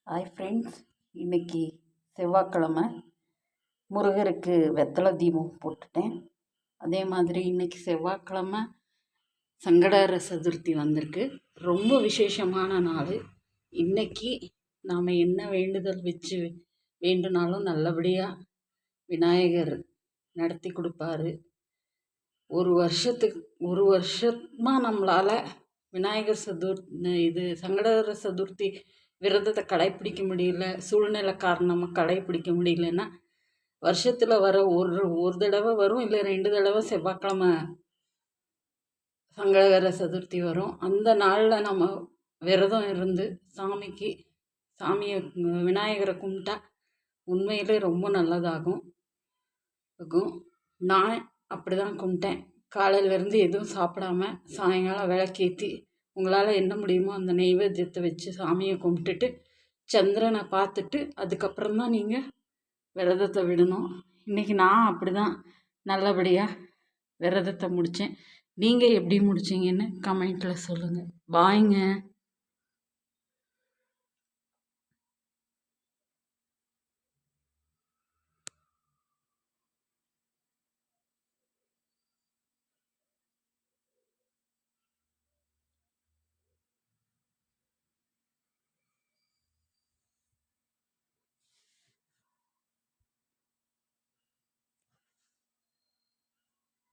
Hi friends, இன்றைக்கி செவ்வாய்க்கிழமை முருகருக்கு வெத்தலை தீபம் போட்டுட்டேன். அதே மாதிரி இன்றைக்கி செவ்வாய்க்கிழமை சங்கடஹர சதுர்த்தி வந்திருக்கு. ரொம்ப விசேஷமான நாள். இன்றைக்கி நாம் என்ன வேண்டுதல் வச்சு வேண்டுனாலும் நல்லபடியாக விநாயகர் நடத்தி கொடுப்பாரு. ஒரு வருஷமாக நம்மளால் விநாயகர் சங்கடஹர சதுர்த்தி விரதத்தை கடைப்பிடிக்க முடியல, சூழ்நிலை காரணமாக கடைப்பிடிக்க முடியலன்னா வருஷத்தில் வர ஒரு தடவை வரும், இல்லை 2 தடவை செவ்வாய்க்கிழமை சங்கடஹர சதுர்த்தி வரும். அந்த நாளில் நம்ம விரதம் இருந்து சாமியை விநாயகரை கும்பிட்டா உண்மையிலே ரொம்ப நல்லதாகும். நான் அப்படி தான் கும்பிட்டேன். காலையிலேருந்து எதுவும் சாப்பிடாம சாயங்காலம் விளக்கேற்றி உங்களால் என்ன முடியுமோ அந்த நெய்வேத்தியத்தை வச்சு சாமியை கும்பிட்டுட்டு சந்திரனை பார்த்துட்டு அதுக்கப்புறம் தான் நீங்கள் விரதத்தை விடணும். இன்றைக்கி நான் அப்படி தான் நல்லபடியாக விரதத்தை முடித்தேன். நீங்கள் எப்படி முடிச்சிங்கன்னு கமெண்ட்டில் சொல்லுங்கள். பாய்ங்க.